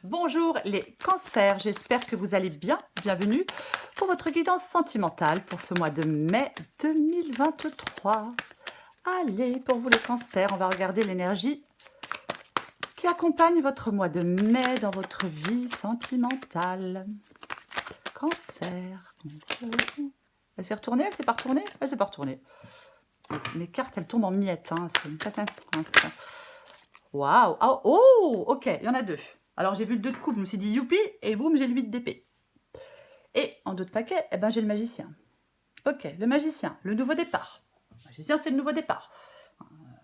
Bonjour les cancers, j'espère que vous allez bien. Bienvenue pour votre guidance sentimentale pour ce mois de mai 2023. Allez, pour vous les cancers, on va regarder l'énergie qui accompagne votre mois de mai dans votre vie sentimentale. Cancer. Elle s'est retournée, elle s'est pas retournée? Elle s'est pas retournée. Les cartes, elles tombent en miettes. Hein. C'est une catastrophe. Waouh! Oh, ok, il y en a deux. Alors j'ai vu le 2 de coupe, je me suis dit youpi, et boum, j'ai le 8 d'épée. Et en 2 de paquet, eh ben, j'ai le magicien. Ok, le magicien, le nouveau départ. Le magicien, c'est le nouveau départ.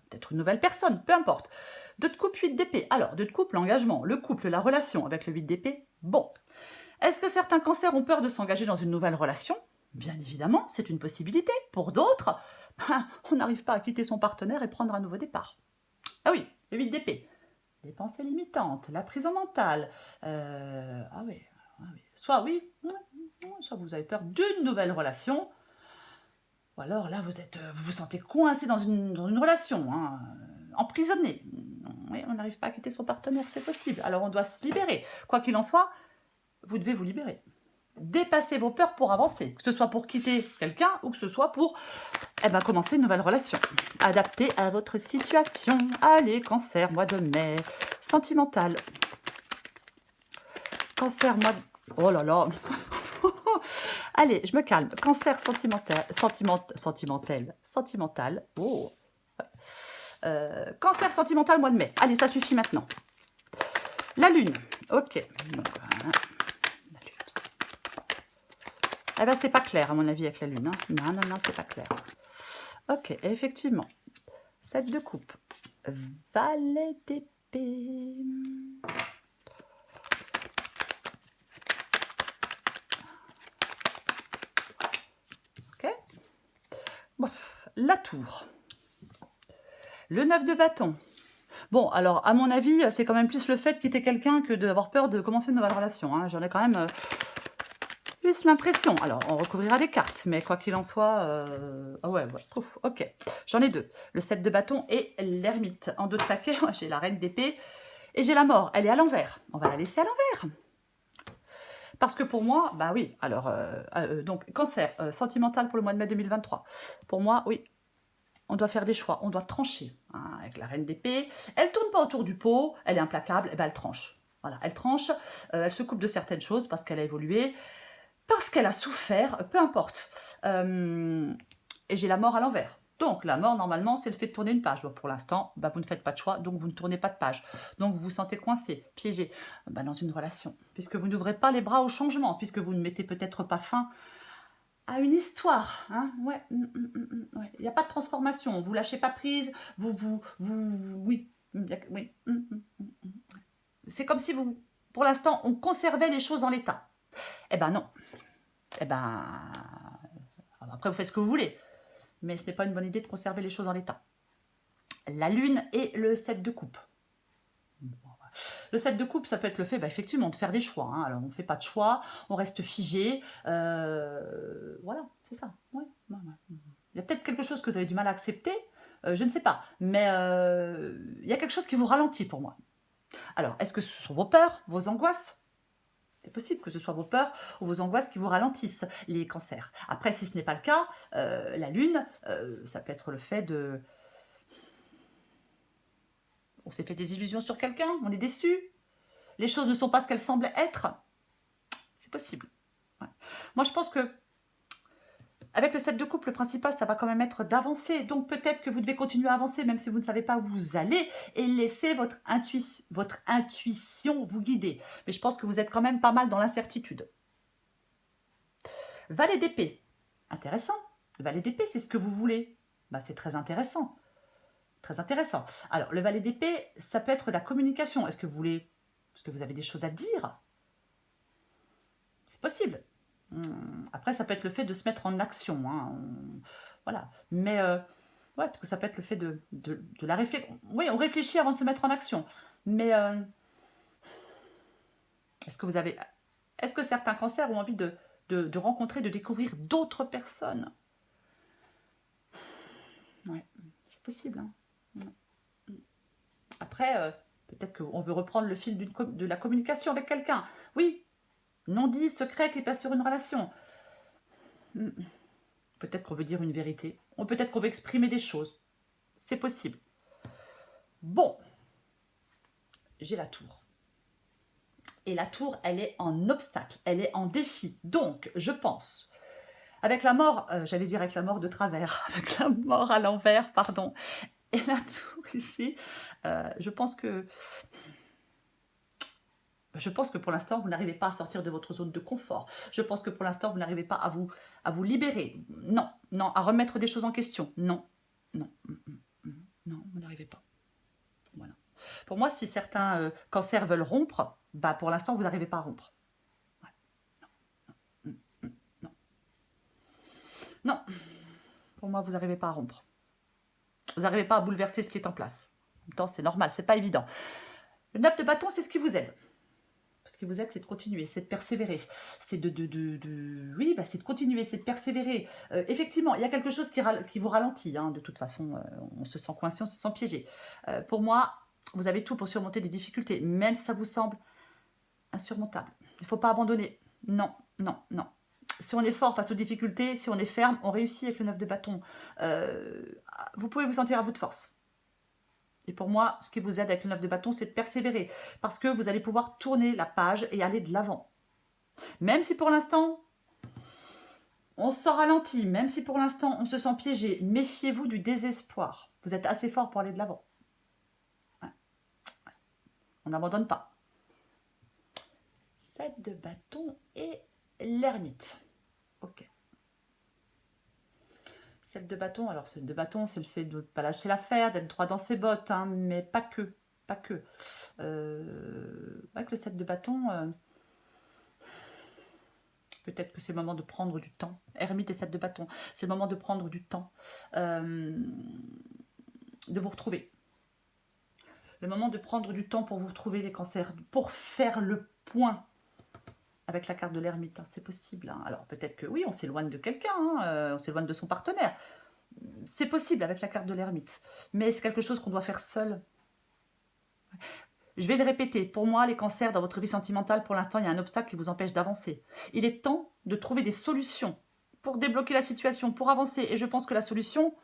Peut-être une nouvelle personne, peu importe. 2 de coupe, 8 d'épée. Alors, 2 de coupe, l'engagement, le couple, la relation avec le 8 d'épée. Bon. Est-ce que certains cancers ont peur de s'engager dans une nouvelle relation? Bien évidemment, c'est une possibilité. Pour d'autres, on n'arrive pas à quitter son partenaire et prendre un nouveau départ. Ah oui, le 8 d'épée. Les pensées limitantes, la prison mentale. Ah oui. Soit oui, soit vous avez peur d'une nouvelle relation, ou alors là vous vous sentez coincé dans une relation, hein, emprisonné. Oui, on n'arrive pas à quitter son partenaire, c'est possible. Alors on doit se libérer. Quoi qu'il en soit, vous devez vous libérer. Dépassez vos peurs pour avancer, que ce soit pour quitter quelqu'un ou que ce soit pour commencer une nouvelle relation. Adaptée à votre situation. Allez, cancer, mois de mai, sentimental. Cancer, mois de... Oh là là. Allez, je me calme. Cancer sentimental. Oh. Cancer sentimental, mois de mai. Allez, ça suffit maintenant. La lune. Ok. Donc, voilà. La lune. Eh ben, c'est pas clair, à mon avis, avec la lune. Hein. Non, c'est pas clair. Ok, effectivement. 7 de coupe. Valet d'épée. Ok. Bof. La tour. Le 9 de bâton. Bon, alors, à mon avis, c'est quand même plus le fait de quitter quelqu'un que d'avoir peur de commencer une nouvelle relation. Hein. J'en ai quand même plus l'impression. Alors, on recouvrira des cartes, mais quoi qu'il en soit... Ah ouais, ouf, ok. J'en ai deux. Le 7 de bâton et l'ermite. En 2 de paquet, j'ai la reine d'épée et j'ai la mort. Elle est à l'envers. On va la laisser à l'envers. Parce que pour moi, bah oui, alors, donc, cancer, sentimental pour le mois de mai 2023. Pour moi, oui, on doit faire des choix, on doit trancher. Hein, avec la reine d'épée, elle tourne pas autour du pot, elle est implacable, et ben elle tranche. Voilà, elle tranche, elle se coupe de certaines choses parce qu'elle a évolué, parce qu'elle a souffert, peu importe. Et j'ai la mort à l'envers. Donc la mort, normalement, c'est le fait de tourner une page. Bon, pour l'instant, bah, vous ne faites pas de choix, donc vous ne tournez pas de page. Donc vous vous sentez coincé, piégé dans une relation, puisque vous n'ouvrez pas les bras au changement, puisque vous ne mettez peut-être pas fin à une histoire, hein, ouais, ouais. Il n'y a pas de transformation, vous lâchez pas prise, oui, oui. C'est comme si vous, pour l'instant, on conservait les choses en l'état. Eh ben non. Eh ben, après vous faites ce que vous voulez, mais ce n'est pas une bonne idée de conserver les choses en l'état. La lune et le 7 de coupe. Le 7 de coupe, ça peut être le fait, effectivement, de faire des choix. Hein. Alors, on ne fait pas de choix, on reste figé. Voilà, c'est ça. Ouais. Il y a peut-être quelque chose que vous avez du mal à accepter, je ne sais pas. Mais il y a quelque chose qui vous ralentit pour moi. Alors, est-ce que ce sont vos peurs, vos angoisses? C'est possible que ce soit vos peurs ou vos angoisses qui vous ralentissent, les cancers. Après, si ce n'est pas le cas, la lune, ça peut être le fait de... On s'est fait des illusions sur quelqu'un, on est déçu, les choses ne sont pas ce qu'elles semblent être. C'est possible. Ouais. Moi, je pense que avec le 7 de coupe, le principal, ça va quand même être d'avancer. Donc, peut-être que vous devez continuer à avancer, même si vous ne savez pas où vous allez, et laisser votre intuition vous guider. Mais je pense que vous êtes quand même pas mal dans l'incertitude. Valet d'épée. Intéressant. Le valet d'épée, c'est ce que vous voulez. C'est très intéressant. Très intéressant. Alors, le valet d'épée, ça peut être la communication. Est-ce que vous voulez... Est-ce que vous avez des choses à dire? C'est possible. Après, ça peut être le fait de se mettre en action. Hein. Voilà. Mais, ouais, parce que ça peut être le fait de la réflexion. Oui, on réfléchit avant de se mettre en action. Mais, est-ce que certains cancers ont envie de rencontrer, de découvrir d'autres personnes? Ouais, c'est possible. Hein. Après, Peut-être qu'on veut reprendre le fil de la communication avec quelqu'un. Oui, non-dit, secret qui passe sur une relation. Peut-être qu'on veut dire une vérité. Ou peut-être qu'on veut exprimer des choses. C'est possible. Bon, j'ai la tour. Et la tour, elle est en obstacle, elle est en défi. Donc, je pense, avec la mort, j'allais dire avec la mort de travers, avec la mort à l'envers, pardon, et la tour ici, je pense que pour l'instant, vous n'arrivez pas à sortir de votre zone de confort. Je pense que pour l'instant, vous n'arrivez pas à vous libérer. Non, non, à remettre des choses en question. Non, non, non, vous n'arrivez pas. Voilà. Pour moi, si certains cancers veulent rompre, bah pour l'instant, vous n'arrivez pas à rompre. Ouais. Non, non, non. Pour moi, vous n'arrivez pas à rompre. Vous n'arrivez pas à bouleverser ce qui est en place. En même temps, c'est normal, c'est pas évident. Le 9 de bâton, c'est ce qui vous aide. Ce qui vous aide, c'est de continuer, c'est de persévérer. C'est oui, bah, c'est de continuer, c'est de persévérer. Effectivement, il y a quelque chose qui vous ralentit. Hein, de toute façon, on se sent coincé, on se sent piégé. Pour moi, vous avez tout pour surmonter des difficultés, même si ça vous semble insurmontable. Il ne faut pas abandonner. Non, non, non. Si on est fort face aux difficultés, si on est ferme, on réussit avec le 9 de bâton. Vous pouvez vous sentir à bout de force. Et pour moi, ce qui vous aide avec le 9 de bâton, c'est de persévérer. Parce que vous allez pouvoir tourner la page et aller de l'avant. Même si pour l'instant, on se sent ralenti, même si pour l'instant, on se sent piégé, méfiez-vous du désespoir. Vous êtes assez fort pour aller de l'avant. Ouais. Ouais. On n'abandonne pas. 7 de bâton et l'ermite. Ok. 7 de bâton, alors 7 de bâton, c'est le fait de ne pas lâcher l'affaire, d'être droit dans ses bottes, hein, mais pas que. Pas que. Avec le 7 de bâton, peut-être que c'est le moment de prendre du temps. Ermite et 7 de bâton, c'est le moment de prendre du temps, de vous retrouver. Le moment de prendre du temps pour vous retrouver, les cancers, pour faire le point avec la carte de l'ermite, hein, c'est possible. Hein. Alors peut-être que oui, on s'éloigne de quelqu'un, hein, on s'éloigne de son partenaire. C'est possible avec la carte de l'ermite, mais c'est quelque chose qu'on doit faire seul. Je vais le répéter, pour moi, les cancers dans votre vie sentimentale, pour l'instant, il y a un obstacle qui vous empêche d'avancer. Il est temps de trouver des solutions pour débloquer la situation, pour avancer. Et je pense que la solution,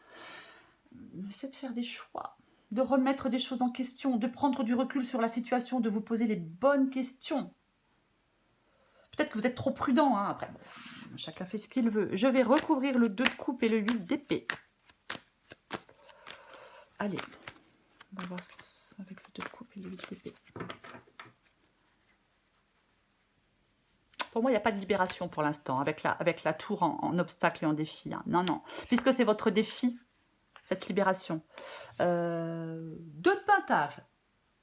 c'est de faire des choix, de remettre des choses en question, de prendre du recul sur la situation, de vous poser les bonnes questions. Peut-être que vous êtes trop prudent, hein, après. Bon, chacun fait ce qu'il veut. Je vais recouvrir le 2 de coupe et le 8 d'épée. Allez, on va voir ce que c'est avec le 2 de coupe et le 8 d'épée. Pour moi, il n'y a pas de libération pour l'instant, avec la tour en obstacle et en défi. Hein. Non, non. Puisque c'est votre défi, cette libération. 2 de pentacle.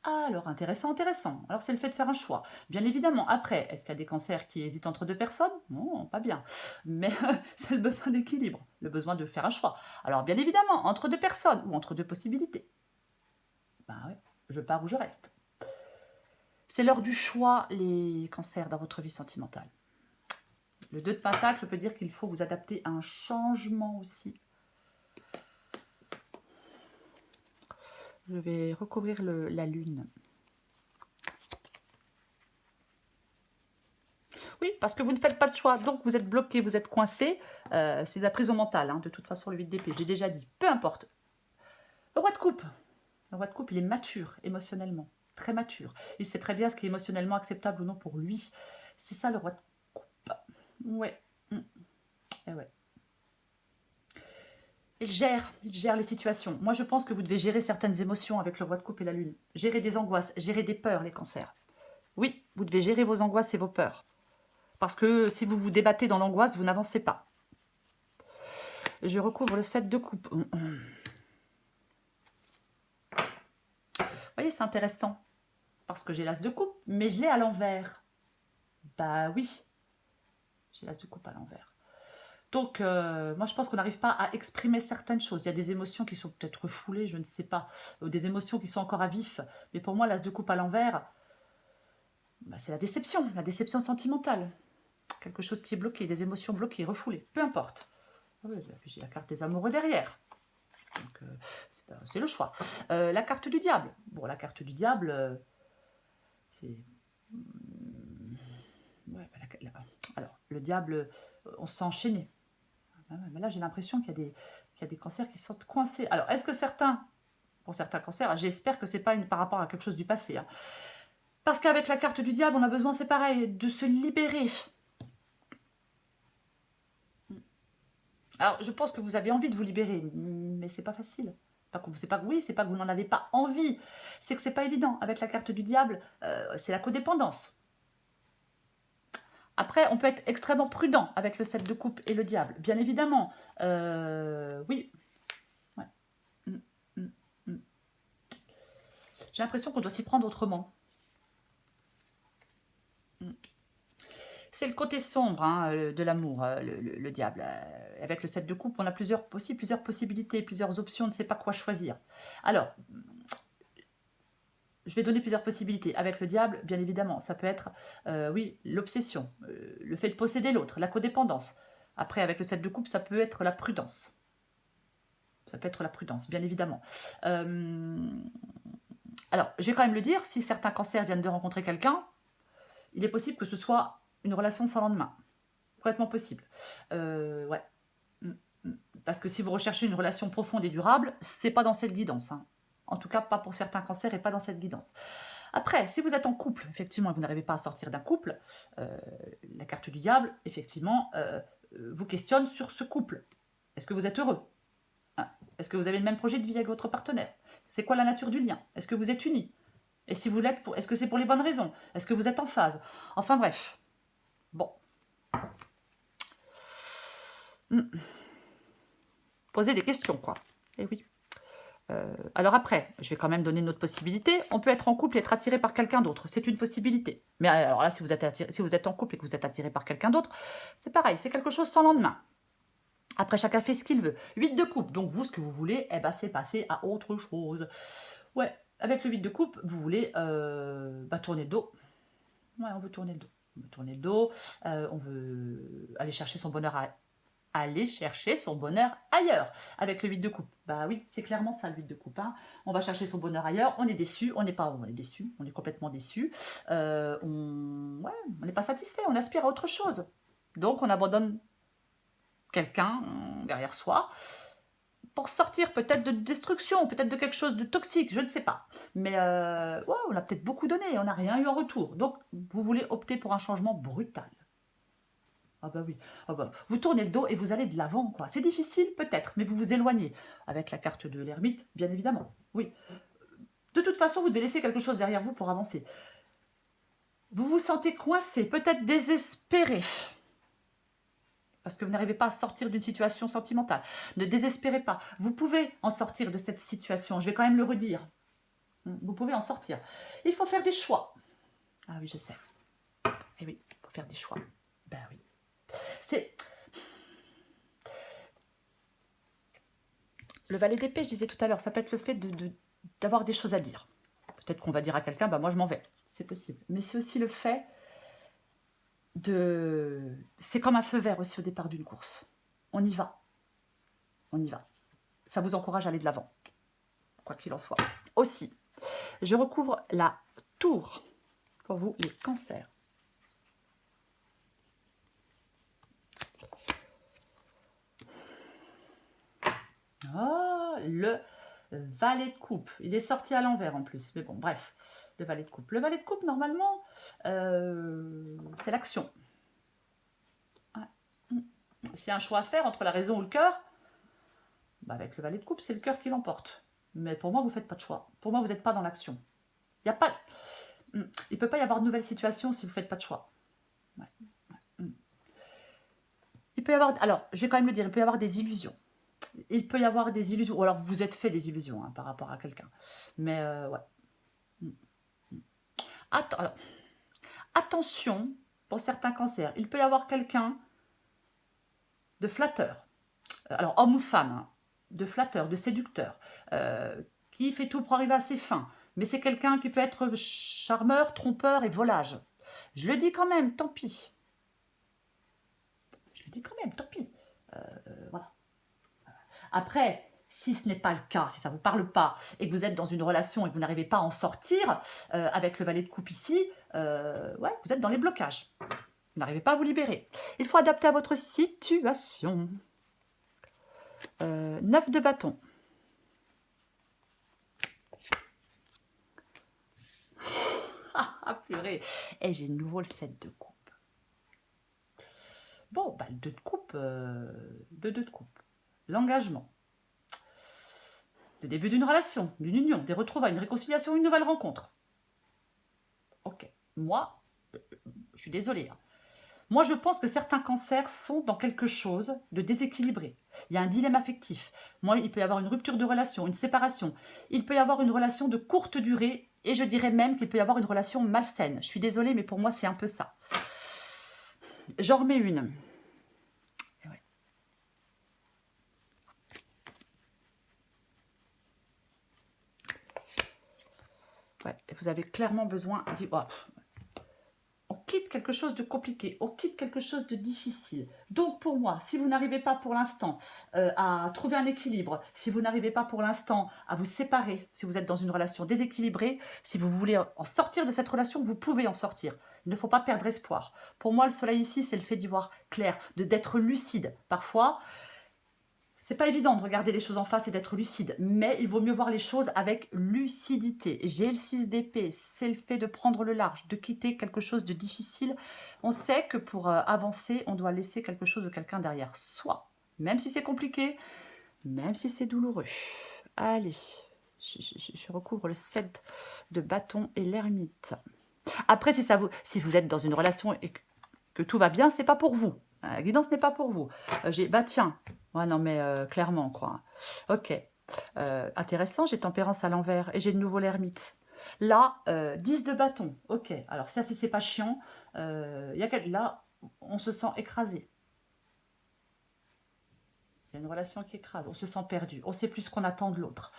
Alors, intéressant, intéressant. Alors, c'est le fait de faire un choix. Bien évidemment, après, est-ce qu'il y a des cancers qui hésitent entre 2 personnes? Non, pas bien. Mais c'est le besoin d'équilibre, le besoin de faire un choix. Alors, bien évidemment, entre 2 personnes ou entre 2 possibilités. Ben oui, je pars ou je reste. C'est l'heure du choix, les cancers, dans votre vie sentimentale. Le 2 de pentacle peut dire qu'il faut vous adapter à un changement aussi. Je vais recouvrir la lune. Oui, parce que vous ne faites pas de choix, donc vous êtes bloqué, vous êtes coincé. C'est de la prison mentale, hein, de toute façon, le 8 d'épée. J'ai déjà dit, peu importe. Le roi de coupe. Le roi de coupe, il est mature émotionnellement, très mature. Il sait très bien ce qui est émotionnellement acceptable ou non pour lui. C'est ça, le roi de coupe. Ouais. Eh ouais. Il gère les situations. Moi, je pense que vous devez gérer certaines émotions avec le roi de coupe et la lune. Gérer des angoisses, gérer des peurs, les cancers. Oui, vous devez gérer vos angoisses et vos peurs. Parce que si vous vous débattez dans l'angoisse, vous n'avancez pas. Je recouvre le 7 de coupe. Vous voyez, c'est intéressant. Parce que j'ai l'as de coupe, mais je l'ai à l'envers. Bah oui, j'ai l'as de coupe à l'envers. Donc, moi, je pense qu'on n'arrive pas à exprimer certaines choses. Il y a des émotions qui sont peut-être refoulées, je ne sais pas. Ou des émotions qui sont encore à vif. Mais pour moi, l'as de coupe à l'envers, bah, c'est la déception sentimentale. Quelque chose qui est bloqué, des émotions bloquées, refoulées. Peu importe. Ah oui, j'ai la carte des amoureux derrière. Donc, c'est le choix. La carte du diable. Bon, la carte du diable, c'est... Ouais, alors, le diable, on s'est enchaîné. Mais là, j'ai l'impression qu'il y a des cancers qui sont coincés. Alors, est-ce que pour certains cancers, j'espère que c'est pas par rapport à quelque chose du passé. Hein. Parce qu'avec la carte du diable, on a besoin, c'est pareil, de se libérer. Alors, je pense que vous avez envie de vous libérer, mais c'est pas facile. C'est pas que vous n'en avez pas envie, c'est que c'est pas évident. Avec la carte du diable, c'est la codépendance. Après, on peut être extrêmement prudent avec le 7 de coupe et le diable, bien évidemment. Oui. Ouais. J'ai l'impression qu'on doit s'y prendre autrement. C'est le côté sombre hein, de l'amour, le diable. Avec le 7 de coupe, on a plusieurs possibilités, plusieurs options, on ne sait pas quoi choisir. Alors, je vais donner plusieurs possibilités. Avec le diable, bien évidemment, ça peut être, oui, l'obsession, le fait de posséder l'autre, la codépendance. Après, avec le 7 de coupe, ça peut être la prudence. Ça peut être la prudence, bien évidemment. Alors, je vais quand même le dire, si certains cancers viennent de rencontrer quelqu'un, il est possible que ce soit une relation sans lendemain. Complètement possible. Ouais. Parce que si vous recherchez une relation profonde et durable, c'est pas dans cette guidance. Hein. En tout cas, pas pour certains cancers et pas dans cette guidance. Après, si vous êtes en couple, effectivement, et vous n'arrivez pas à sortir d'un couple, la carte du diable, effectivement, vous questionne sur ce couple. Est-ce que vous êtes heureux? Hein? Est-ce que vous avez le même projet de vie avec votre partenaire? C'est quoi la nature du lien? Est-ce que vous êtes unis? Et si vous l'êtes, est-ce que c'est pour les bonnes raisons? Est-ce que vous êtes en phase? Enfin bref. Bon. Poser des questions, quoi. Eh oui. Alors après, je vais quand même donner une autre possibilité. On peut être en couple et être attiré par quelqu'un d'autre. C'est une possibilité. Mais alors là, si vous êtes en couple et que vous êtes attiré par quelqu'un d'autre, c'est pareil, c'est quelque chose sans lendemain. Après, chacun fait ce qu'il veut. 8 de coupe, donc vous, ce que vous voulez, eh ben, c'est passer à autre chose. Ouais, avec le 8 de coupe, vous voulez tourner le dos. Ouais, on veut tourner le dos. On veut tourner le dos, on veut aller chercher son bonheur ailleurs avec le 8 de coupe. Bah oui, c'est clairement ça le 8 de coupe. Hein. On va chercher son bonheur ailleurs, on est déçu, on est déçu, on est complètement déçu. On n'est pas satisfait, on aspire à autre chose. Donc on abandonne quelqu'un derrière soi pour sortir peut-être de destruction, peut-être de quelque chose de toxique, je ne sais pas. Mais on a peut-être beaucoup donné, on n'a rien eu en retour. Donc vous voulez opter pour un changement brutal. Ah bah oui, vous tournez le dos et vous allez de l'avant, quoi. C'est difficile peut-être, mais vous vous éloignez. Avec la carte de l'ermite, bien évidemment, oui. De toute façon, vous devez laisser quelque chose derrière vous pour avancer. Vous vous sentez coincé, peut-être désespéré, parce que vous n'arrivez pas à sortir d'une situation sentimentale. Ne désespérez pas, vous pouvez en sortir de cette situation, je vais quand même le redire. Vous pouvez en sortir. Il faut faire des choix. Ah oui, je sais. Eh oui, il faut faire des choix. Ben oui. C'est... Le valet d'épée, je disais tout à l'heure, ça peut être le fait d'avoir des choses à dire. Peut-être qu'on va dire à quelqu'un, bah moi je m'en vais. C'est possible. Mais c'est aussi le fait de... C'est comme un feu vert aussi au départ d'une course. On y va. On y va. Ça vous encourage à aller de l'avant. Quoi qu'il en soit. Aussi, je recouvre la tour pour vous, les cancers. Oh, le valet de coupe. Il est sorti à l'envers en plus. Mais bon, bref. Le valet de coupe. Le valet de coupe, normalement, c'est l'action. S'il y a un choix à faire entre la raison ou le cœur, bah avec le valet de coupe, c'est le cœur qui l'emporte. Mais pour moi, vous ne faites pas de choix. Pour moi, vous n'êtes pas dans l'action. Il ne peut pas y avoir de nouvelle situation si vous ne faites pas de choix. Ouais. Il peut y avoir... Alors, je vais quand même le dire, il peut y avoir des illusions. Il peut y avoir des illusions, ou alors vous vous êtes fait des illusions par rapport à quelqu'un. Mais ouais. Alors, attention, pour certains cancers, il peut y avoir quelqu'un de flatteur. Alors, homme ou femme, de flatteur, de séducteur, qui fait tout pour arriver à ses fins. Mais c'est quelqu'un qui peut être charmeur, trompeur et volage. Je le dis quand même, tant pis. Je le dis quand même, tant pis. Voilà. Après, Si ce n'est pas le cas, si ça ne vous parle pas et que vous êtes dans une relation et que vous n'arrivez pas à en sortir, avec le valet de coupe ici, ouais, vous êtes dans les blocages. Vous n'arrivez pas à vous libérer. Il faut adapter à votre situation. 9 de bâton. Ah, purée. Et j'ai de nouveau le 7 de coupe. Bon, bah, le 2 de coupe, le 2 de coupe. L'engagement. Le début d'une relation, d'une union, des retrouvailles, une réconciliation, une nouvelle rencontre. Ok. Moi, je suis désolée. Hein. Moi, je pense que certains cancers sont dans quelque chose de déséquilibré. Il y a un dilemme affectif. Moi, il peut y avoir une rupture de relation, une séparation. Il peut y avoir une relation de courte durée et je dirais même qu'il peut y avoir une relation malsaine. Je suis désolée, mais pour moi, c'est un peu ça. J'en remets une. Ouais. Ouais, vous avez clairement besoin... Oh, on quitte quelque chose de compliqué, on quitte quelque chose de difficile. Donc pour moi, si vous n'arrivez pas pour l'instant à trouver un équilibre, si vous n'arrivez pas pour l'instant à vous séparer, si vous êtes dans une relation déséquilibrée, si vous voulez en sortir de cette relation, vous pouvez en sortir. Il ne faut pas perdre espoir. Pour moi, le soleil ici, c'est le fait d'y voir clair, d'être lucide. Parfois, c'est pas évident de regarder les choses en face et d'être lucide, mais il vaut mieux voir les choses avec lucidité. J'ai le 6 d'épée, c'est le fait de prendre le large, de quitter quelque chose de difficile. On sait que pour avancer, on doit laisser quelque chose de quelqu'un derrière soi, même si c'est compliqué, même si c'est douloureux. Allez, je recouvre le 7 de bâton et l'ermite. Après, si vous êtes dans une relation et que tout va bien, c'est pas pour vous. La guidance n'est pas pour vous. Bah tiens, ouais, non mais clairement quoi. Ok, intéressant, j'ai tempérance à l'envers et j'ai de nouveau l'ermite. Là, 10 de bâton, ok. Alors ça, si c'est pas chiant, là, on se sent écrasé. Il y a une relation qui écrase, on se sent perdu, on sait plus ce qu'on attend de l'autre.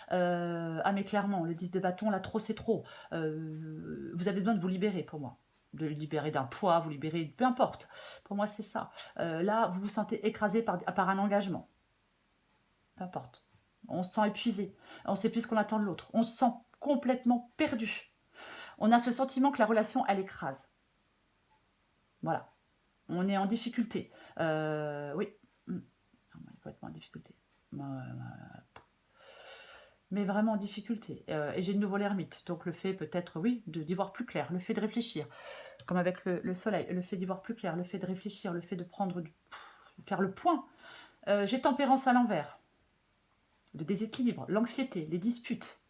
Ah mais clairement, le 10 de bâton, là, trop c'est trop. Vous avez besoin de vous libérer pour moi. De libérer d'un poids, vous libérer, peu importe. Pour moi, c'est ça. Là, vous vous sentez écrasé par un engagement. Peu importe. On se sent épuisé. On ne sait plus ce qu'on attend de l'autre. On se sent complètement perdu. On a ce sentiment que la relation, elle écrase. Voilà. On est en difficulté. Oui. On est complètement en difficulté. Mais vraiment en difficulté. Et j'ai de nouveau l'ermite. Donc le fait peut-être, oui, d'y voir plus clair, le fait de réfléchir, comme avec le soleil, le fait d'y voir plus clair, le fait de réfléchir, le fait de faire le point. J'ai tempérance à l'envers, le déséquilibre, l'anxiété, les disputes.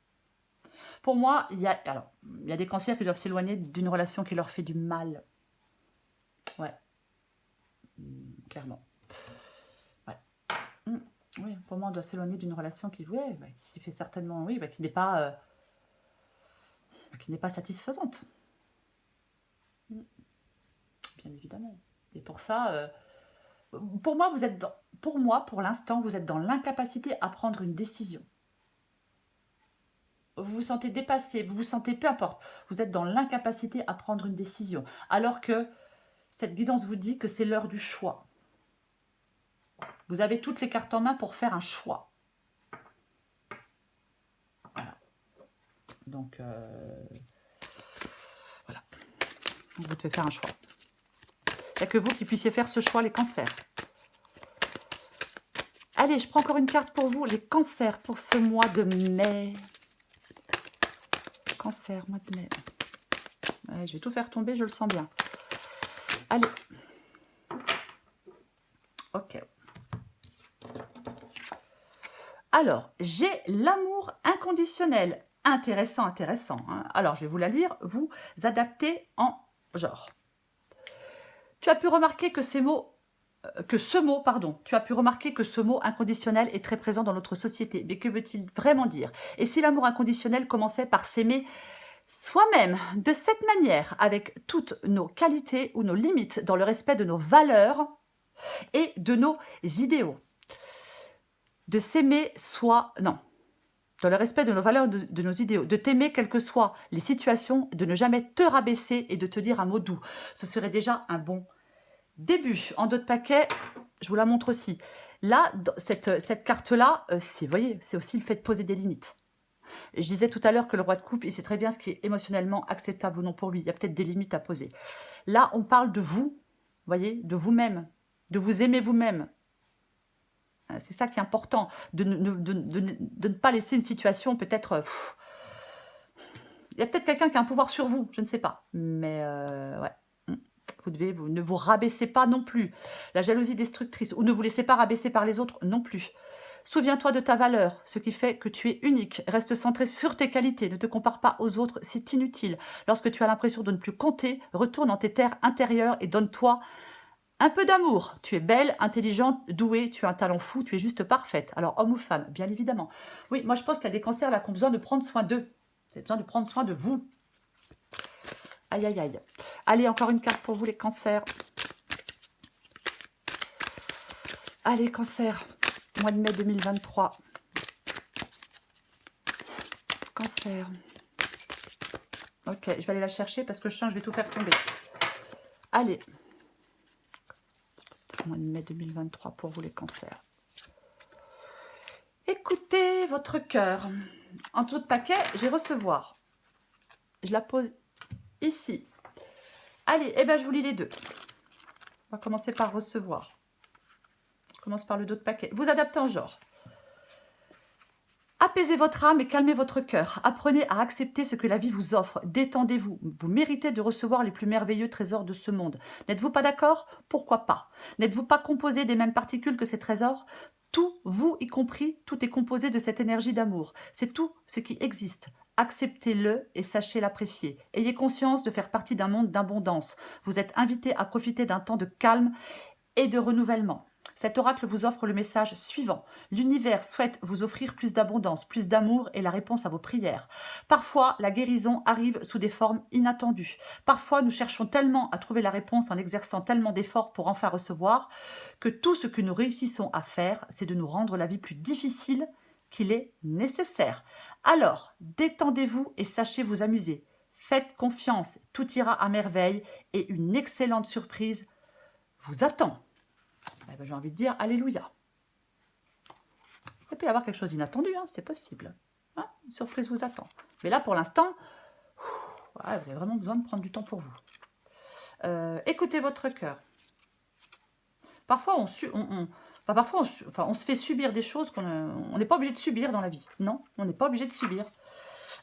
Pour moi, il y a des cancers qui doivent s'éloigner d'une relation qui leur fait du mal. Ouais, clairement. Ouais. Oui, pour moi, on doit s'éloigner d'une relation qui fait certainement, oui, qui n'est pas satisfaisante. Bien évidemment. Et pour ça, pour moi, pour l'instant, vous êtes dans l'incapacité à prendre une décision. Vous vous sentez dépassé, vous vous sentez, peu importe, vous êtes dans l'incapacité à prendre une décision. Alors que cette guidance vous dit que c'est l'heure du choix. Vous avez toutes les cartes en main pour faire un choix. Voilà. Donc, voilà. Vous devez faire un choix. Il n'y a que vous qui puissiez faire ce choix, les cancers. Allez, je prends encore une carte pour vous, les cancers, pour ce mois de mai. Cancer, mois de mai. Allez, je vais tout faire tomber, je le sens bien. Allez. Ok. Alors, j'ai l'amour inconditionnel. Intéressant, intéressant. Hein. Alors, je vais vous la lire. Vous adaptez en genre. Tu as pu remarquer que ce mot inconditionnel est très présent dans notre société. Mais que veut-il vraiment dire? Et si l'amour inconditionnel commençait par s'aimer soi-même de cette manière, avec toutes nos qualités ou nos limites, dans le respect de nos valeurs et de nos idéaux. De s'aimer dans le respect de nos valeurs et de nos idéaux, de t'aimer quelles que soient les situations, de ne jamais te rabaisser et de te dire un mot doux. Ce serait déjà un bon début. En dos de paquet, je vous la montre aussi. Là, cette carte-là, vous voyez, c'est aussi le fait de poser des limites. Je disais tout à l'heure que le roi de coupe, il sait très bien ce qui est émotionnellement acceptable ou non pour lui. Il y a peut-être des limites à poser. Là, on parle de vous, voyez, de vous-même, de vous aimer vous-même. C'est ça qui est important, de ne pas laisser une situation peut-être... il y a peut-être quelqu'un qui a un pouvoir sur vous, je ne sais pas. Mais ouais, vous ne vous rabaissez pas non plus. La jalousie destructrice, ou ne vous laissez pas rabaisser par les autres non plus. Souviens-toi de ta valeur, ce qui fait que tu es unique. Reste centré sur tes qualités, ne te compare pas aux autres, c'est inutile. Lorsque tu as l'impression de ne plus compter, retourne dans tes terres intérieures et donne-toi un peu d'amour. Tu es belle, intelligente, douée, tu as un talent fou, tu es juste parfaite. Alors, homme ou femme, bien évidemment. Oui, moi je pense qu'il y a des cancers là qui ont besoin de prendre soin d'eux. Vous avez besoin de prendre soin de vous. Aïe, aïe, aïe. Allez, encore une carte pour vous les cancers. Allez, cancer. Mois de mai 2023. Cancer. Ok, je vais aller la chercher parce que je sens que je vais tout faire tomber. Allez. Mois de mai 2023 pour vous les cancers. Écoutez votre cœur. En tout de paquet, j'ai recevoir. Je la pose ici. Allez, eh ben, je vous lis les deux. On va commencer par recevoir. On commence par le dos de paquet. Vous adaptez en genre. Apaisez votre âme et calmez votre cœur. Apprenez à accepter ce que la vie vous offre. Détendez-vous. Vous méritez de recevoir les plus merveilleux trésors de ce monde. N'êtes-vous pas d'accord? Pourquoi pas? N'êtes-vous pas composé des mêmes particules que ces trésors? Tout, vous y compris, tout est composé de cette énergie d'amour. C'est tout ce qui existe. Acceptez-le et sachez l'apprécier. Ayez conscience de faire partie d'un monde d'abondance. Vous êtes invité à profiter d'un temps de calme et de renouvellement. Cet oracle vous offre le message suivant. L'univers souhaite vous offrir plus d'abondance, plus d'amour et la réponse à vos prières. Parfois, la guérison arrive sous des formes inattendues. Parfois, nous cherchons tellement à trouver la réponse en exerçant tellement d'efforts pour enfin recevoir que tout ce que nous réussissons à faire, c'est de nous rendre la vie plus difficile qu'il est nécessaire. Alors, détendez-vous et sachez vous amuser. Faites confiance, tout ira à merveille et une excellente surprise vous attend. Eh ben, j'ai envie de dire alléluia. Il peut y avoir quelque chose d'inattendu, hein, c'est possible. Hein, une surprise vous attend. Mais là, pour l'instant, vous avez vraiment besoin de prendre du temps pour vous. Écoutez votre cœur. Parfois, on se fait subir des choses qu'on n'est pas obligé de subir dans la vie. Non, on n'est pas obligé de subir.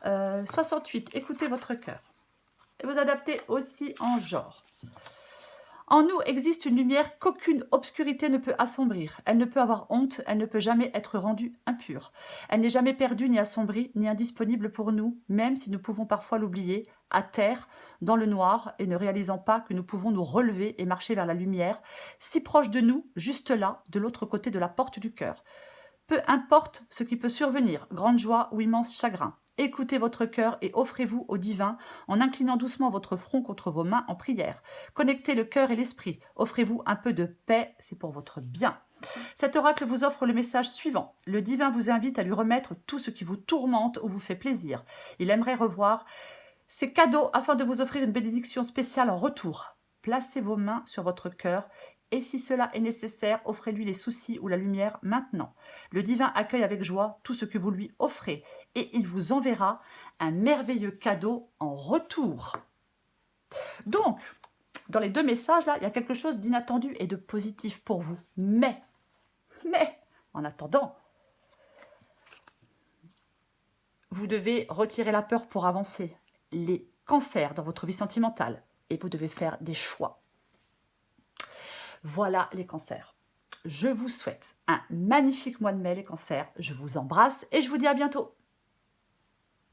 68, écoutez votre cœur. Et vous adaptez aussi en genre. En nous existe une lumière qu'aucune obscurité ne peut assombrir. Elle ne peut avoir honte, elle ne peut jamais être rendue impure. Elle n'est jamais perdue, ni assombrie, ni indisponible pour nous, même si nous pouvons parfois l'oublier, à terre, dans le noir, et ne réalisant pas que nous pouvons nous relever et marcher vers la lumière, si proche de nous, juste là, de l'autre côté de la porte du cœur. Peu importe ce qui peut survenir, grande joie ou immense chagrin. Écoutez votre cœur et offrez-vous au divin en inclinant doucement votre front contre vos mains en prière. Connectez le cœur et l'esprit. Offrez-vous un peu de paix, c'est pour votre bien. Cet oracle vous offre le message suivant. Le divin vous invite à lui remettre tout ce qui vous tourmente ou vous fait plaisir. Il aimerait revoir ces cadeaux afin de vous offrir une bénédiction spéciale en retour. Placez vos mains sur votre cœur et si cela est nécessaire, offrez-lui les soucis ou la lumière maintenant. Le divin accueille avec joie tout ce que vous lui offrez et il vous enverra un merveilleux cadeau en retour. Donc, dans les deux messages, là, il y a quelque chose d'inattendu et de positif pour vous. Mais, en attendant, vous devez retirer la peur pour avancer. Les cancers dans votre vie sentimentale et vous devez faire des choix. Voilà les cancers. Je vous souhaite un magnifique mois de mai les cancers. Je vous embrasse et je vous dis à bientôt.